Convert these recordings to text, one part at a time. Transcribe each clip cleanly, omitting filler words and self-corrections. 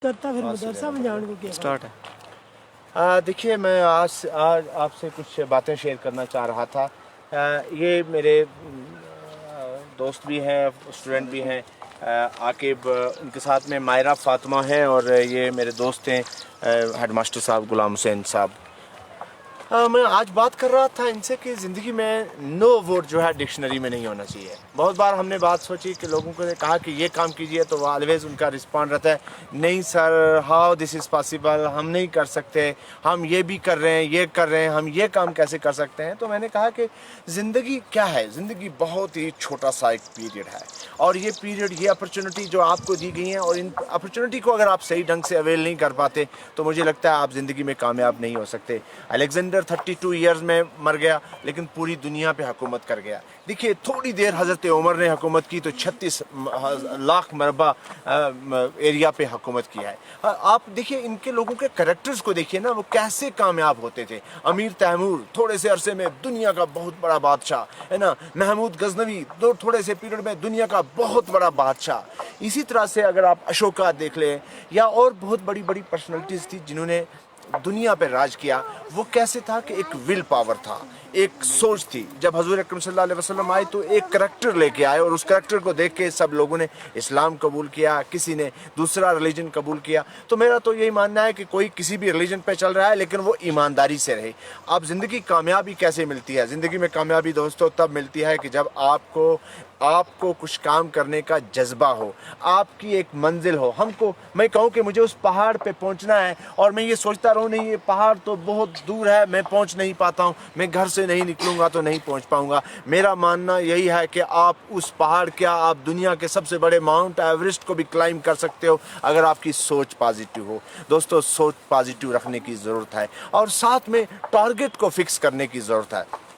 करता फिर मदरसा में जाने को क्या स्टार्ट है। देखिए, मैं आज आपसे कुछ बातें शेयर करना चाह रहा था। ये मेरे दोस्त भी हैं, स्टूडेंट भी हैं, आकिब, उनके साथ में मायरा फातिमा है, और ये मेरे दोस्त हैं हेडमास्टर साहब गुलाम हुसैन साहब। मैं आज बात कर रहा था इनसे कि ज़िंदगी में नो वर्ड जो है डिक्शनरी में नहीं होना चाहिए। बहुत बार हमने बात सोची कि लोगों को कहा कि ये काम कीजिए, तो ऑलवेज़ उनका रिस्पॉन्ड रहता है, नहीं sir, how this is possible, हम नहीं कर सकते, हम ये भी कर रहे हैं, ये कर रहे हैं, हम ये काम कैसे कर सकते हैं। तो मैंने कहा कि ज़िंदगी क्या है, ज़िंदगी बहुत ही छोटा सा एक पीरियड है, और ये पीरियड, ये अपॉर्चुनिटी जो आपको दी गई है, और इन अपॉर्चुनिटी को अगर आप सही ढंग से अवेल नहीं कर पाते तो मुझे लगता है आप ज़िंदगी में कामयाब नहीं हो सकते। अलेक्जेंडर 32 ईयर्स में मर गया, लेकिन पूरी दुनिया पे हुकूमत कर गया। देखिए, थोड़ी देर हज़रत उमर ने हुकूमत की तो 36 लाख मरबा एरिया पे हुकूमत किया है। आप देखिए, इनके लोगों के कैरेक्टर्स को देखिए ना, वो कैसे कामयाब होते थे। अमीर तैमूर थोड़े से अरसे में दुनिया का बहुत बड़ा बादशाह है ना, महमूद गजनवी थोड़े से पीरियड में दुनिया का बहुत बड़ा बादशाह। इसी तरह से अगर आप अशोका देख लें, या और बहुत बड़ी बड़ी पर्सनैलिटीज़ थी जिन्होंने दुनिया पे राज किया। वो कैसे था कि एक विल पावर था, एक सोच थी। जब हजूर अकरम सल्लल्लाहु अलैहि वसल्लम आए तो एक करैक्टर लेके आए, और उस करैक्टर को देख के सब लोगों ने इस्लाम कबूल किया, किसी ने दूसरा रिलीजन कबूल किया। तो मेरा तो यही मानना है कि कोई किसी भी रिलीजन पे चल रहा है, लेकिन वो ईमानदारी से रहे। अब ज़िंदगी कामयाबी कैसे मिलती है? ज़िंदगी में कामयाबी दोस्तों तब मिलती है कि जब आपको कुछ काम करने का जज्बा हो, आपकी एक मंजिल हो। मैं कहूँ कि मुझे उस पहाड़ पे पहुँचना है, और मैं ये सोचता रहूँ नहीं, ये पहाड़ तो बहुत दूर है, मैं पहुँच नहीं पाता हूँ, मैं घर से नहीं निकलूँगा तो नहीं पहुँच पाऊँगा। मेरा मानना यही है कि आप उस पहाड़, क्या आप दुनिया के सबसे बड़े माउंट एवरेस्ट को भी क्लाइम कर सकते हो, अगर आपकी सोच पॉजिटिव हो। दोस्तों, सोच पॉजिटिव रखने की ज़रूरत है, और साथ में टारगेट को फिक्स करने की ज़रूरत है।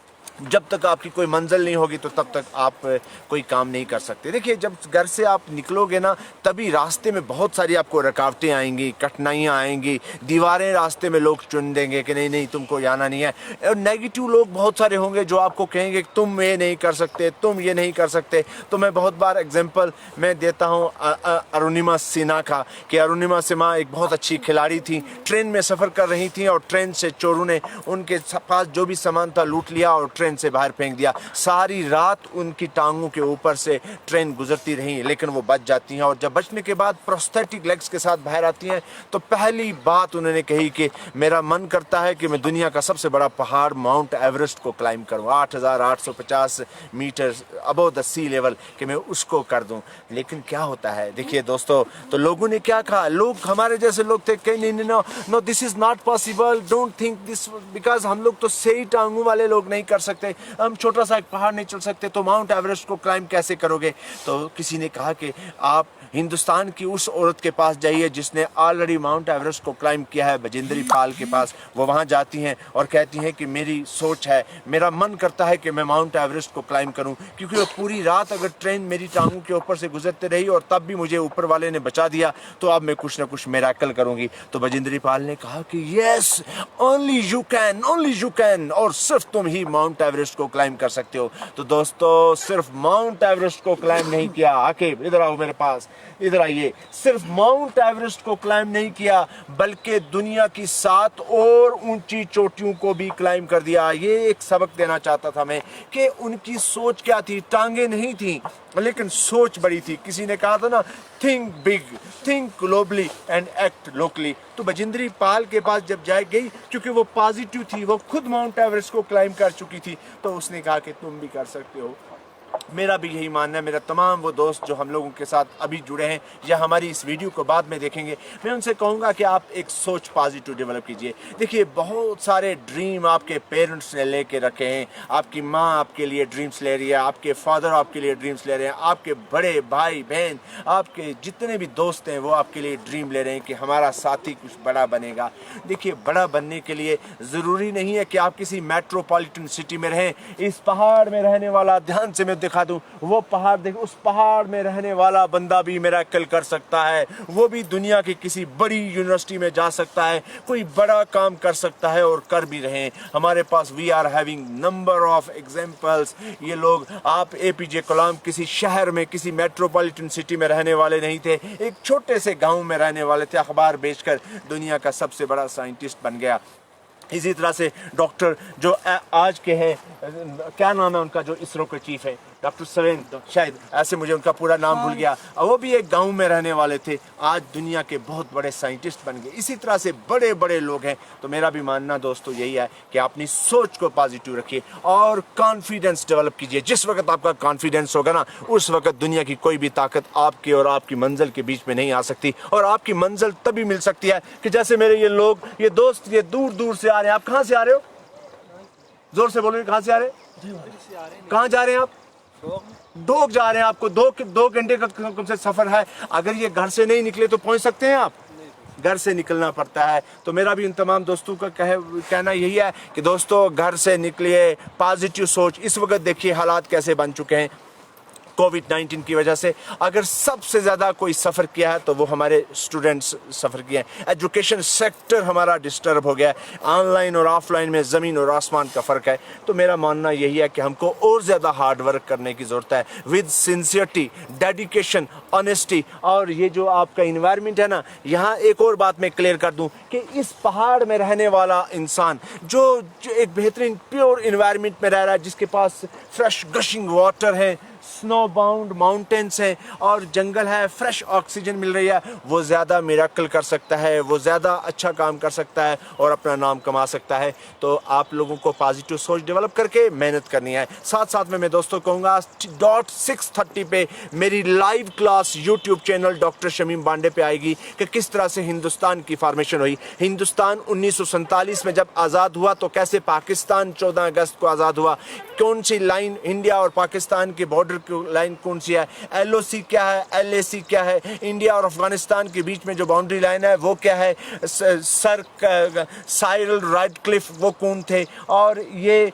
जब तक आपकी कोई मंजिल नहीं होगी तो तब तक आप कोई काम नहीं कर सकते। देखिए, जब घर से आप निकलोगे ना, तभी रास्ते में बहुत सारी आपको रुकावटें आएंगी, कठिनाइयाँ आएंगी, दीवारें रास्ते में लोग चुन देंगे कि नहीं नहीं तुमको जाना नहीं है, और नेगेटिव लोग बहुत सारे होंगे जो आपको कहेंगे कि तुम ये नहीं कर सकते, तुम ये नहीं कर सकते। तो मैं बहुत बार एग्जाम्पल मैं देता हूँ अरुणिमा सिन्हा का, कि अरुणिमा सिन्हा एक बहुत अच्छी खिलाड़ी थी। ट्रेन में सफ़र कर रही थी, और ट्रेन से चोरों ने उनके पास जो भी सामान था लूट लिया, और ट्रेन से बाहर फेंक दिया। सारी रात उनकी टांगों के ऊपर से ट्रेन गुजरती रही, लेकिन वो बच जाती हैं, और जब बचने के बाद प्रोस्थेटिक लेग्स के साथ बाहर आती हैं, तो पहली बात उन्होंने कही कि मेरा मन करता है कि मैं दुनिया का सबसे बड़ा पहाड़ माउंट एवरेस्ट को क्लाइम करूं, 8850 metre above the sea level, कि मैं उसको कर दूं। लेकिन क्या होता है, देखिए दोस्तों, तो लोगों ने क्या कहा, लोग हमारे जैसे लोग थे कि नहीं, no this is not possible, don't think this, because हम लोग तो सही टांगों वाले लोग नहीं कर सकते, हम छोटा सा एक पहाड़ नहीं चल सकते, तो माउंट एवरेस्ट को क्लाइम कैसे करोगे? तो किसी ने कहा कि आप हिंदुस्तान की उस औरत के पास जाइए जिसने ऑलरेडी माउंट एवरेस्ट को क्लाइम किया है, बजेंद्री पाल के पास। वो वहाँ जाती हैं और कहती हैं कि मेरी सोच है, मेरा मन करता है कि मैं माउंट एवरेस्ट को क्लाइम करूँ, क्योंकि वो पूरी रात अगर ट्रेन मेरी टांगों के ऊपर से गुजरते रही और तब भी मुझे ऊपर वाले ने बचा दिया, तो अब मैं कुछ ना कुछ मिरेकल करूँगी। तो बजेंद्री पाल ने कहा कि यस, ओनली यू कैन, और सिर्फ तुम ही माउंट एवरेस्ट को क्लाइम कर सकते हो। तो दोस्तों, सिर्फ माउंट एवरेस्ट को क्लाइम नहीं किया, आकिब इधर आओ मेरे पास, इधर आइए, सिर्फ माउंट एवरेस्ट को क्लाइम नहीं किया, बल्कि दुनिया की 7 और ऊंची चोटियों को भी क्लाइम कर दिया। ये एक सबक देना चाहता था मैं, कि उनकी सोच क्या थी। टांगे नहीं थी, लेकिन सोच बड़ी थी। किसी ने कहा था ना, think big, think globally and act locally. तो बजेंद्री पाल के पास जब गई, क्योंकि वो पॉजिटिव थी, वो खुद माउंट एवरेस्ट को क्लाइम कर चुकी थी, तो उसने कहा कि तुम भी कर सकते हो। मेरा भी यही मानना है। मेरा तमाम वो दोस्त जो हम लोगों के साथ अभी जुड़े हैं या हमारी इस वीडियो को बाद में देखेंगे, मैं उनसे कहूँगा कि आप एक सोच पॉजिटिव डेवलप कीजिए। देखिए, बहुत सारे ड्रीम आपके पेरेंट्स ने लेके रखे हैं। आपकी माँ आपके लिए ड्रीम्स ले रही है, आपके फादर आपके लिए ड्रीम्स ले रहे हैं, आपके बड़े भाई बहन, आपके जितने भी दोस्त हैं वो आपके लिए ड्रीम ले रहे हैं कि हमारा साथी कुछ बड़ा बनेगा। देखिए, बड़ा बनने के लिए ज़रूरी नहीं है कि आप किसी मेट्रोपॉलिटन सिटी में रहें। इस पहाड़ में रहने वाला, ध्यान से मैं دکھا دوں, وہ پہاڑ دیکھ, اس پہاڑ میں رہنے والا بندہ بھی میراکل کر سکتا ہے, وہ بھی دنیا کی کسی بڑی یونیورسٹی میں جا سکتا ہے, کوئی بڑا کام کر سکتا ہے, اور کر بھی رہے ہیں. ہمارے پاس we are having number of examples. یہ لوگ, آپ اے پی جے کلام کسی شہر میں, کسی میٹروپولیٹن سٹی میں رہنے والے نہیں تھے, ایک چھوٹے سے گاؤں میں رہنے والے تھے, اخبار بیچ کر دنیا کا سب سے بڑا سائنٹسٹ بن گیا. اسی طرح سے ڈاکٹر جو آج کے ہیں, کیا نام ہے ان کا, جو اسرو کے چیف ہے, ڈاکٹر سوین, شاید ایسے مجھے ان کا پورا نام بھول گیا, وہ بھی ایک گاؤں میں رہنے والے تھے, آج دنیا کے بہت بڑے سائنٹسٹ بن گئے. اسی طرح سے بڑے بڑے لوگ ہیں. تو میرا بھی ماننا دوستو یہی ہے کہ اپنی سوچ کو پازیٹیو رکھیے اور کانفیڈنس ڈیولپ کیجیے. جس وقت آپ کا کانفیڈنس ہوگا نا, اس وقت دنیا کی کوئی بھی طاقت آپ کی اور آپ کی منزل کے بیچ میں نہیں آ سکتی. اور آپ کی منزل تبھی مل سکتی ہے کہ جیسے میرے یہ لوگ, یہ دوست, یہ دور دور سے آ رہے ہیں. آپ کہاں سے آ رہے ہو, زور سے بولو, کہاں سے آ رہے ہیں, کہاں جا رہے ہیں آپ؟ ڈوک جا رہے ہیں. آپ کو 2 گھنٹے کا کم سے سفر ہے. اگر یہ گھر سے نہیں نکلے تو پہنچ سکتے ہیں آپ؟ گھر سے نکلنا پڑتا ہے. تو میرا بھی ان تمام دوستوں کا کہنا یہی ہے کہ دوستو گھر سے نکلیے, پازیٹیو سوچ. اس وقت دیکھیے حالات کیسے بن چکے ہیں کووڈ-19 کی وجہ سے. اگر سب سے زیادہ کوئی سفر کیا ہے تو وہ ہمارے اسٹوڈنٹس سفر کیے ہیں. ایجوکیشن سیکٹر ہمارا ڈسٹرب ہو گیا ہے. آن لائن اور آف لائن میں زمین اور آسمان کا فرق ہے. تو میرا ماننا یہی ہے کہ ہم کو اور زیادہ ہارڈ ورک کرنے کی ضرورت ہے, ود سنسیئرٹی, ڈیڈیکیشن, آنیسٹی. اور یہ جو آپ کا انوائرمنٹ ہے نا, یہاں ایک اور بات میں کلیئر کر دوں کہ اس پہاڑ میں رہنے والا انسان جو ایک بہترین پیور انوائرمنٹ میں رہ رہا ہے, جس کے پاس فریش گشنگ واٹر ہے, سنو باؤنڈ ماؤنٹینس ہیں اور جنگل ہے, فریش آکسیجن مل رہی ہے, وہ زیادہ میراکل کر سکتا ہے, وہ زیادہ اچھا کام کر سکتا ہے اور اپنا نام کما سکتا ہے. تو آپ لوگوں کو پازیٹیو سوچ ڈیولپ کر کے محنت کرنی ہے. ساتھ ساتھ میں دوستوں کہوں گا 6:30 پہ میری live class YouTube channel doctor Shamim Bande پہ آئے گی کہ کس طرح سے ہندوستان کی فارمیشن ہوئی. ہندوستان 1947 میں جب آزاد ہوا تو کیسے پاکستان 14 اگست کو آزاد ہوا, کون سی لائن انڈیا اور پاکستان کے بارڈر کی لائن کون سی ہے, ایل او سی کیا ہے, ایل اے سی کیا ہے, انڈیا اور افغانستان کے بیچ میں جو باؤنڈری لائن ہے وہ کیا ہے, سر سائرل رائٹ کلف وہ کون تھے, اور یہ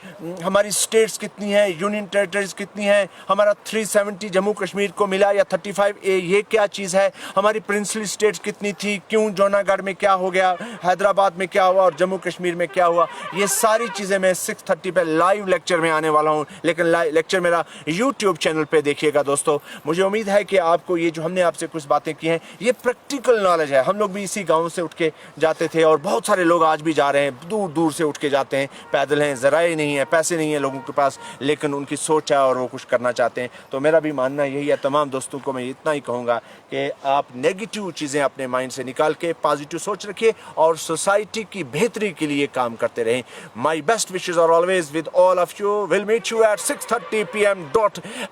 ہماری سٹیٹس کتنی ہیں, یونین ٹیریٹریز کتنی ہیں, ہمارا 370 جموں کشمیر کو ملا یا 35A یہ کیا چیز ہے, ہماری پرنسلی سٹیٹس کتنی تھی, کیوں جونا گڑھ میں کیا ہو گیا, حیدرآباد میں کیا ہوا اور جموں کشمیر میں کیا ہوا. یہ ساری چیزیں میں 6:30 پہ لائیو لیکچر میں آنے والا ہوں, لیکن لیکچر میرا یوٹیوب چینل پہ دیکھیے گا دوستو. مجھے امید ہے کہ آپ کو یہ جو ہم نے آپ سے کچھ باتیں کی ہیں یہ پریکٹیکل نالج ہے. ہم لوگ بھی اسی گاؤں سے اٹھ کے جاتے تھے اور بہت سارے لوگ آج بھی جا رہے ہیں, دور دور سے اٹھ کے جاتے ہیں, پیدل ہیں, ذرائع نہیں ہے, پیسے نہیں ہیں لوگوں کے پاس, لیکن ان کی سوچ ہے اور وہ کچھ کرنا چاہتے ہیں. تو میرا بھی ماننا یہی ہے, تمام دوستوں کو میں اتنا ہی کہوں گا کہ آپ نیگیٹو چیزیں اپنے مائنڈ سے نکال کے پازیٹیو سوچ رکھیے اور سوسائٹی کی بہتری کے لیے کام کرتے رہیں. My best wishes are always with all of you. Will meet you at 6:30 PM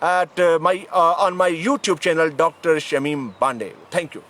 at on my YouTube channel Dr. Shamim Bande. Thank you.